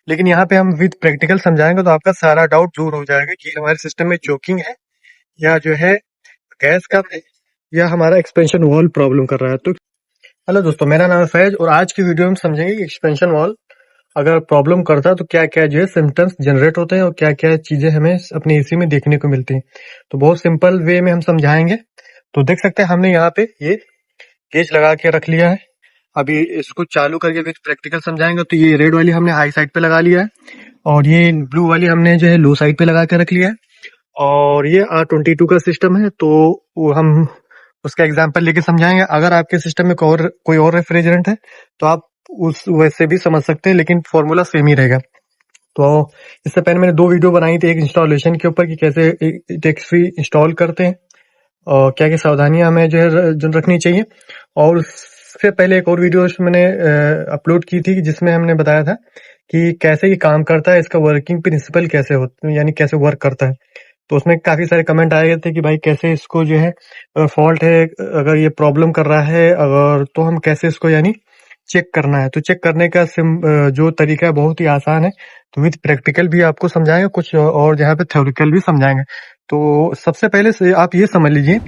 लेकिन यहाँ पे हम विद प्रैक्टिकल समझाएंगे तो आपका सारा डाउट दूर हो जाएगा कि हमारे सिस्टम में चोकिंग है या जो है गैस का है या हमारा एक्सपेंशन वॉल्व प्रॉब्लम कर रहा है। तो हेलो दोस्तों, मेरा नाम है फैज और आज की वीडियो में समझेंगे कि एक्सपेंशन वॉल्व अगर प्रॉब्लम करता है तो क्या क्या जो है सिम्टम्स जनरेट होते हैं और क्या क्या चीजें हमें अपनी एसी में देखने को मिलती हैं। तो बहुत सिंपल वे में हम समझाएंगे। तो देख सकते हैं हमने यहाँ पे ये गेज लगा के रख लिया है। अभी इसको चालू करके फिर प्रैक्टिकल समझाएंगे। तो ये रेड वाली हमने हाई साइड पे लगा लिया है और ये ब्लू वाली हमने जो है लो साइड पे लगा के रख लिया है। और ये R22 का सिस्टम है तो वो हम उसका एग्जांपल लेके समझाएंगे। अगर आपके सिस्टम में कोई और रेफ्रिजरेंट है तो आप उस वैसे भी समझ सकते हैं, लेकिन फॉर्मूला सेम ही रहेगा। तो इससे पहले मैंने 2 वीडियो बनाई थी, एक इंस्टॉलेशन के ऊपर कि कैसे टेक्स्ट इंस्टॉल करते हैं और क्या क्या सावधानियां हमें जो है जो रखनी चाहिए, और उससे पहले एक और वीडियो मैंने अपलोड की थी जिसमें हमने बताया था कि कैसे ये काम करता है, इसका वर्किंग प्रिंसिपल कैसे होता है, यानी कैसे वर्क करता है। तो उसमें काफी सारे कमेंट आए गए थे कि भाई कैसे इसको जो है फॉल्ट है, अगर ये प्रॉब्लम कर रहा है अगर तो हम कैसे इसको यानी चेक करना है। तो चेक करने का जो तरीका है बहुत ही आसान है। तो विद प्रैक्टिकल भी आपको समझाएंगे कुछ और जहाँ पे थ्योरिकल भी समझाएंगे। तो सबसे पहले से आप ये समझ लीजिए,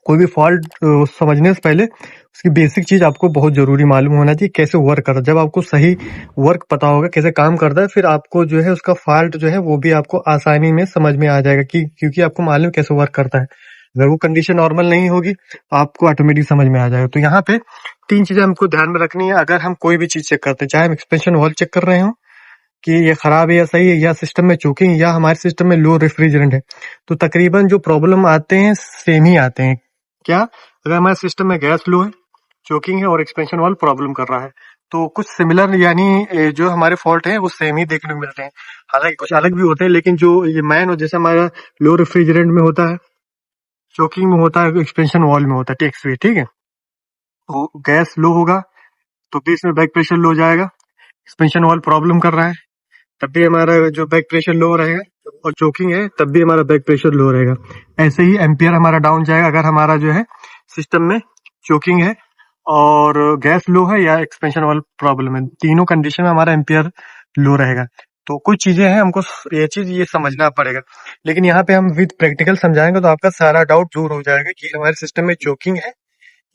कोई भी फॉल्ट समझने से पहले उसकी बेसिक चीज आपको बहुत जरूरी मालूम होना चाहिए, कैसे वर्क करता है। जब आपको सही वर्क पता होगा कैसे काम करता है, फिर आपको जो है उसका फॉल्ट जो है वो भी आपको आसानी में समझ में आ जाएगा कि क्योंकि आपको मालूम कैसे वर्क करता है। अगर वो कंडीशन नॉर्मल नहीं होगी तो आपको ऑटोमेटिक समझ में आ जाएगा। तो यहाँ पे 3 चीजें हमको ध्यान में रखनी है अगर हम कोई भी चीज चेक करते हैं, चाहे हम एक्सपेंशन वॉल्व चेक कर रहे हो कि ये खराब है या सही है, या सिस्टम में चोकिंग, या हमारे सिस्टम में लो रेफ्रिजरेंट है। तो तकरीबन जो प्रॉब्लम आते हैं सेम ही आते हैं। क्या? अगर हमारे सिस्टम में गैस लो है, चोकिंग है और एक्सपेंशन वाल्व प्रॉब्लम कर रहा है, तो कुछ सिमिलर यानी जो हमारे फॉल्ट है वो सेम ही देखने को मिलते हैं। हालांकि कुछ अलग भी होते हैं, लेकिन जो ये मैन हो जैसे हमारा लो रेफ्रिजरेंट में होता है, चोकिंग में होता है, एक्सपेंशन वाल्व में होता है, टेक्स वे, ठीक है। तो गैस लो होगा तो भी इसमें बैक प्रेशर लो जाएगा। एक्सपेंशन वाल्व प्रॉब्लम कर रहा है तब भी हमारा जो बैक प्रेशर लो रहेगा, और चोकिंग है तब भी हमारा बैक प्रेशर लो रहेगा। ऐसे ही एम्पियर हमारा डाउन जाएगा अगर हमारा जो है सिस्टम में चोकिंग है और गैस लो है या एक्सपेंशन वाल्व प्रॉब्लम है, तीनों कंडीशन में हमारा एम्पियर लो रहेगा। तो कुछ चीजें हैं हमको ये समझना पड़ेगा, लेकिन यहाँ पे हम विद प्रैक्टिकल समझाएंगे तो आपका सारा डाउट दूर हो जाएगा कि हमारे सिस्टम में चोकिंग है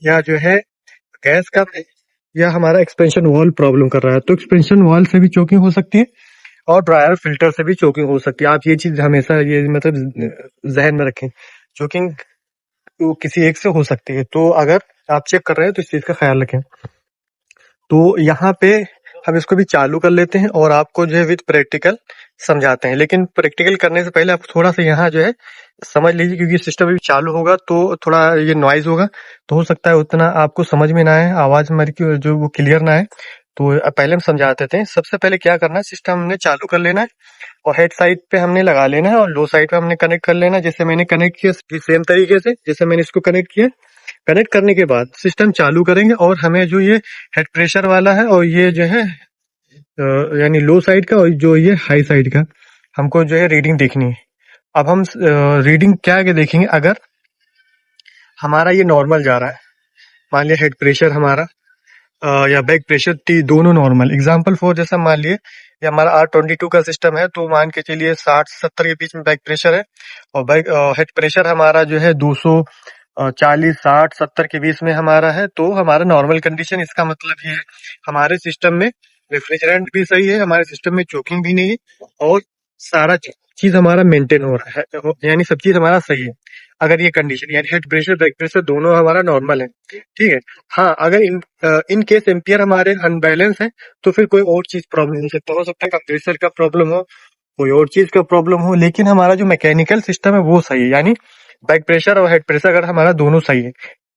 या जो है गैस का है या हमारा एक्सपेंशन वॉल्व प्रॉब्लम कर रहा है। तो एक्सपेंशन वॉल्व से भी चोकिंग हो सकती है और ड्रायर फिल्टर से भी चोकिंग हो सकती है। आप ये चीज हमेशा ये मतलब जहन में रखें, चोकिंग तो किसी एक से हो सकती है। तो अगर आप चेक कर रहे हैं तो इस चीज का ख्याल रखें। तो यहाँ पे हम इसको भी चालू कर लेते हैं और आपको जो है विद प्रैक्टिकल समझाते हैं। लेकिन प्रैक्टिकल करने से पहले आप थोड़ा सा यहाँ जो है समझ लीजिए, क्योंकि सिस्टम अभी चालू होगा तो थोड़ा ये नॉइज होगा, तो हो सकता है उतना आपको समझ में ना आए, आवाज हमारी जो वो क्लियर ना आए। तो पहले हम समझा देते हैं। सबसे पहले क्या करना है, सिस्टम हमने चालू कर लेना है और हेड साइड पे हमने लगा लेना है और लो साइड पे हमने कनेक्ट कर लेना है। जैसे मैंने कनेक्ट किया सेम तरीके से जैसे मैंने इसको कनेक्ट किया। कनेक्ट करने के बाद सिस्टम चालू करेंगे और हमें जो ये हेड प्रेशर वाला है और ये जो है यानी लो साइड का और जो ये हाई साइड का हमको जो है रीडिंग देखनी है। अब हम रीडिंग क्या के देखेंगे, अगर हमारा ये नॉर्मल जा रहा है, मान लिया हेड प्रेशर हमारा या बैक प्रेशर दोनों नॉर्मल, एग्जांपल फॉर जैसा मान लिए ये हमारा R22 का सिस्टम है तो मान के चलिए 60-70 के बीच में बैक प्रेशर है और बैक हेड प्रेशर हमारा जो है 240-60-70 के बीच में हमारा है, तो हमारा नॉर्मल कंडीशन। इसका मतलब ये है हमारे सिस्टम में रेफ्रिजरेंट भी सही है, हमारे सिस्टम में चोकिंग भी नहीं है और सारा चीज हमारा मेंटेन हो रहा है, यानी सब चीज हमारा सही है। अगर ये कंडीशन यानी हेड प्रेशर बैक प्रेशर दोनों हमारा नॉर्मल है, ठीक है। हाँ, अगर इन केस एम्पियर हमारे अनबैलेंस है तो फिर कोई और चीज प्रॉब्लम हो सकता है कंप्रेसर का प्रॉब्लम हो, कोई और चीज का प्रॉब्लम हो, लेकिन हमारा जो मैकेनिकल सिस्टम है वो सही है, यानी बैक प्रेशर और हेड प्रेशर अगर हमारा दोनों सही है,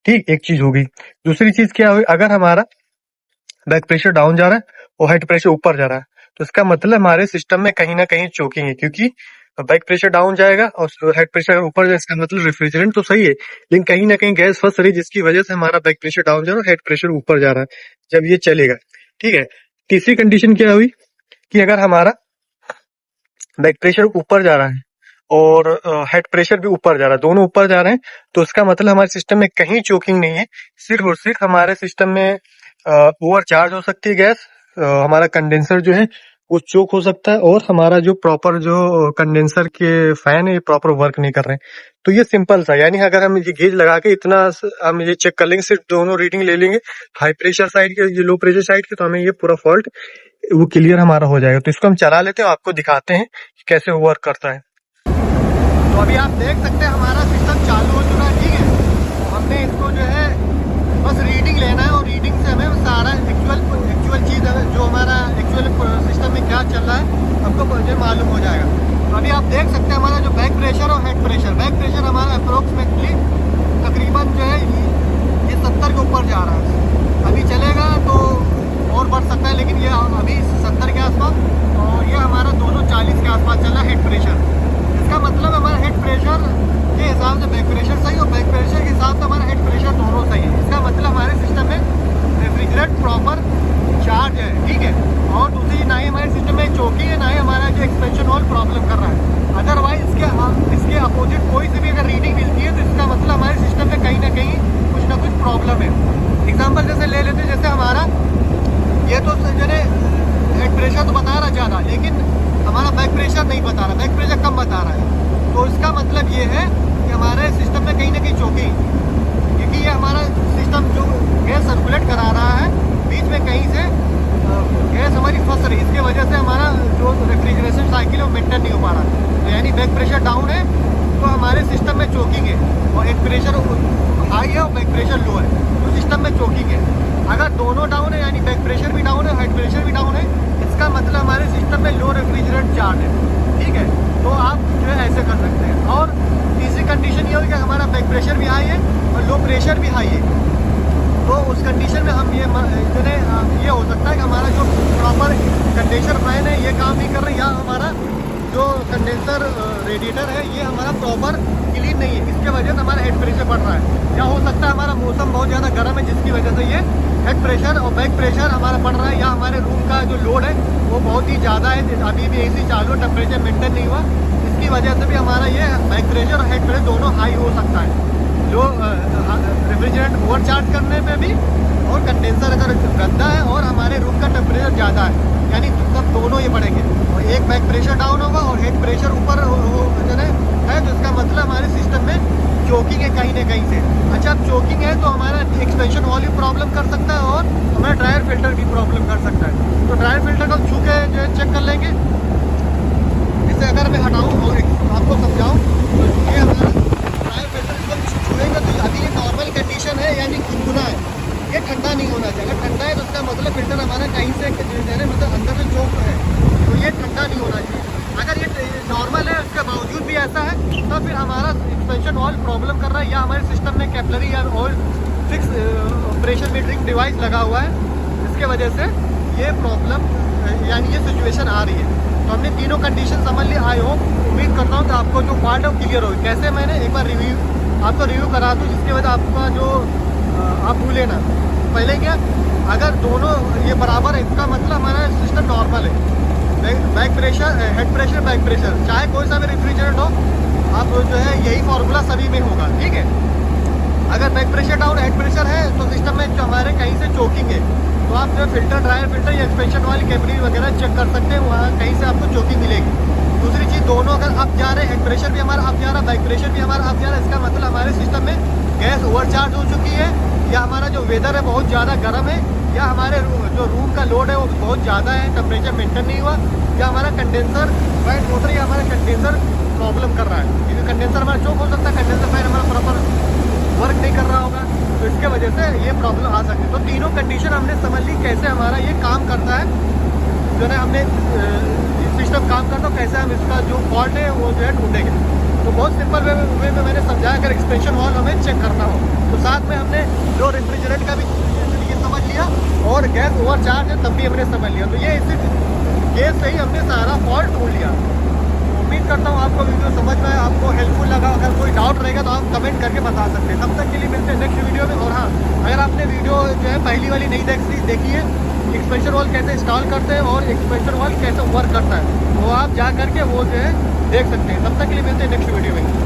ठीक। एक चीज होगी। दूसरी चीज क्या होगी, अगर हमारा बैक प्रेशर डाउन जा रहा है और हेड प्रेशर ऊपर जा रहा है तो इसका मतलब हमारे सिस्टम में कहीं ना कहीं चोकिंग है, क्योंकि बैक प्रेशर डाउन जाएगा और हेड प्रेशर ऊपर जाएगा, इसका मतलब रेफ्रिजरेंट तो सही है लेकिन कहीं ना कहीं गैस फंस रही है जिसकी वजह से हमारा बैक प्रेशर डाउन जा रहा है और हेड प्रेशर ऊपर जा रहा है, जब ये चलेगा, ठीक है। तीसरी कंडीशन क्या हुई कि अगर हमारा बैक प्रेशर ऊपर जा रहा है और हेड प्रेशर भी ऊपर जा रहा है, दोनों ऊपर जा रहे हैं, तो इसका मतलब हमारे सिस्टम में कहीं चोकिंग नहीं है। सिर्फ और सिर्फ हमारे सिस्टम में ओवर चार्ज हो सकती है गैस, हमारा कंडेंसर जो है वो चोक हो सकता है, और हमारा जो प्रॉपर जो कंडेंसर के फैन है ये प्रॉपर वर्क नहीं कर रहे हैं। तो ये सिंपल सा, यानी अगर हम ये गेज लगा के इतना हम ये चेक कर लेंगे, सिर्फ दोनों रीडिंग ले लेंगे, हाई प्रेशर साइड के, ये लो प्रेशर साइड के, तो हमें ये पूरा फॉल्ट वो क्लियर हमारा हो जाएगा। तो इसको हम चला लेते हैं, आपको दिखाते हैं कि कैसे वर्क करता है। तो अभी आप देख सकते हैं हमारा सिस्टम चालू हो चुका है, ठीक है। हमने इसको जो है बस रीडिंग लेना है, और रीडिंग से हमें सारा एक्चुअल चीज़ है जो हमारा एक्चुअल सिस्टम में क्या चल रहा है हमको जो मालूम हो जाएगा। तो अभी आप देख सकते हैं हमारा जो बैक प्रेशर और हेड प्रेशर हमारा अप्रोक्सीमेटली तकरीबन जो है ये 70 के ऊपर जा रहा है। अभी चलेगा तो और बढ़ सकता है, लेकिन ये अभी 70 के आसपास, और ये हमारा 240 के आसपास चल रहा है हेड प्रेशर। इसका मतलब हमारा हेड प्रेशर के हिसाब से बैक प्रेशर सही, और बैक प्रेशर के हिसाब से हमारा हेड प्रेशर दोनों सही है। इसका मतलब हमारे सिस्टम में रेफ्रिजरेट प्रॉपर चार्ज है, ठीक है। और दूसरी, ना ही हमारे सिस्टम में चोकिंग है, ना ही हमारा जो एक्सपेंशन वॉल्व प्रॉब्लम कर रहा है। अदरवाइज इसके अपोजिट कोई सी भी अगर रीडिंग मिलती है तो इसका मतलब हमारे सिस्टम में कहीं ना कुछ प्रॉब्लम है। एग्जाम्पल जैसे ले लेते हैं, जैसे हमारा ये तो जो है हेड प्रेशर तो बता रहा ज़्यादा, लेकिन हमारा बैक प्रेशर नहीं बता रहा, बैक प्रेशर कम बता रहा है। तो इसका मतलब ये है कि हमारे सिस्टम में कहीं ना कहीं चोकिंग, क्योंकि ये हमारा सिस्टम जो गैस सर्कुलेट करा रहा है, बीच में कहीं से गैस हमारी फंस रही है, इसके वजह से हमारा जो रेफ्रिजरेशन साइकिल है वो मेंटेन नहीं हो पा रहा। तो यानी बैक प्रेशर डाउन है तो हमारे सिस्टम में चोकिंग है, और हेड प्रेशर हाई है और बैक प्रेशर लो है तो सिस्टम में चोकिंग है। अगर दोनों डाउन है, यानी बैक प्रेशर भी डाउन है, हेड प्रेशर भी डाउन है, इसका मतलब हमारे सिस्टम में लो रेफ्रिजरेंट चार्ज है, ठीक है। तो आप जो है ऐसे कर सकते हैं। और तीसरी कंडीशन ये होगी कि हमारा बैक प्रेशर भी हाई है और लो प्रेशर भी हाई है, तो उस कंडीशन में हम ये हो सकता है कि हमारा जो प्रॉपर कंडेंसर फैन है ये काम नहीं कर रहा, या हमारा जो कंडेंसर रेडिएटर है ये हमारा प्रॉपर क्लीन नहीं है, इसके वजह से हमारा हेड प्रेशर बढ़ रहा है। या हो सकता है हमारा मौसम बहुत ज़्यादा गर्म है जिसकी वजह से ये हेड प्रेशर और बैक प्रेशर हमारा बढ़ रहा है, या हमारे रूम का जो लोड है वो बहुत ही ज़्यादा है, अभी भी AC चालू है, टेम्परेचर मेंटेन नहीं हुआ, इसकी वजह से भी हमारा ये बैक प्रेशर और हेड प्रेशर दोनों हाई हो सकता है। जो रेफ्रिजरेंट ओवर चार्ज करने पे भी, और कंडेंसर अगर गंदा है और हमारे रूम का टेम्परेचर ज़्यादा है, यानी तब दोनों ये बढ़ेंगे, और एक बैक प्रेशर डाउन होगा और हेड प्रेशर ऊपर जो है, तो इसका मतलब हमारे सिस्टम में चोकिंग है कहीं ना कहीं से। अच्छा, अब चोकिंग है तो हमारा एक्सपेंशन वॉल्व भी प्रॉब्लम कर सकता है, और हमारा ड्रायर फिल्टर भी प्रॉब्लम कर सकता है। तो ड्रायर फिल्टर को छू के जो है चेक कर लेंगे। इसे अगर मैं हटाऊँ और आपको समझाऊँ तो ये हमारा ड्रायर फिल्टर को छूएंगे तो अभी ये नॉर्मल कंडीशन है, यानी गुनगुना है, ये ठंडा नहीं होना चाहिए। अगर ठंडा है तो उसका मतलब फिल्टर हमारा कहीं से मतलब अंदर से चोक है, तो ये ठंडा नहीं होना चाहिए। अगर ये नॉर्मल है उसके बावजूद भी ऐसा है तो फिर हमारा एक्सपेंशन वॉल्व प्रॉब्लम कर रहा है, या हमारे सिस्टम में कैपिलरी या oil fix pressure metering device लगा हुआ है, इसके वजह से ये प्रॉब्लम यानी ये सिचुएशन आ रही है। तो हमने तीनों कंडीशन समझ ली। आई होप, उम्मीद करता हूँ कि आपको जो पार्ट है वो क्लियर होगी। कैसे, मैंने एक बार आपको रिव्यू करा दूँ जिसकी वजह आपका जो आप भूले ना। पहले क्या, अगर दोनों ये बराबर है इसका मतलब हमारा सिस्टम नॉर्मल है। Back pressure, head pressure, back pressure, चाहे कोई सा भी रेफ्रिजरेंट हो, आप जो है यही फॉर्मूला सभी में होगा, ठीक है। अगर back pressure down, head pressure है तो सिस्टम में जो हमारे कहीं से चोकिंग है, तो आप जो फिल्टर, ड्रायर फिल्टर या एक्सपेंशन वाली कैपिलरी वगैरह चेक कर सकते हैं, वहाँ कहीं से आपको चोकिंग मिलेगी। दूसरी चीज़, दोनों अगर अप जा रहे हैं, हेड प्रेशर भी हमारा अप जा रहा है, बैक प्रेशर भी हमारा अप जा रहा है, इसका मतलब हमारे सिस्टम में गैस ओवरचार्ज हो चुकी है, या हमारा जो वेदर है बहुत ज़्यादा गर्म है, या हमारे जो रूम का लोड है वो बहुत ज़्यादा है, टेम्परेचर मेंटेन नहीं हुआ, या हमारा कंडेंसर फैन मोटर या हमारा कंडेंसर प्रॉब्लम कर रहा है, क्योंकि कंडेंसर हमारा चोक हो सकता है, कंडेंसर फैन हमारा प्रॉपर वर्क नहीं कर रहा होगा, तो इसके वजह से ये प्रॉब्लम आ सकती है। तो तीनों कंडीशन हमने समझ ली कैसे हमारा ये काम करता है, जो है हमने सिस्टम काम करता है, कैसे हम इसका जो फॉल्ट है वो जो है ढूंढेंगे। तो बहुत सिंपल वे में मैंने समझाया, अगर एक्सपेंशन वॉल्व हमें चेक करना हो तो साथ में हमने जो रेफ्रिजरेंट का भी ये समझ लिया, और गैस ओवर चार्ज है तब भी हमने समझ लिया। तो ये इसी केस से ही हमने सारा फॉल्ट ढूंढ लिया। तो उम्मीद करता हूँ आपको वीडियो समझ में, आपको हेल्पफुल लगा। अगर कोई डाउट रहेगा तो आप कमेंट करके बता सकते हैं। तब तक के लिए मिलते हैं नेक्स्ट वीडियो में। और हाँ, अगर आपने वीडियो जो है पहली वाली नहीं देखी है, एक्सपेंशन वॉल्व कैसे इंस्टॉल करते हैं और एक्सपेंशन वॉल्व कैसे वर्क करता है, वो आप जा करके वो जो है देख सकते हैं। तब तक के लिए मिलते हैं नेक्स्ट वीडियो में।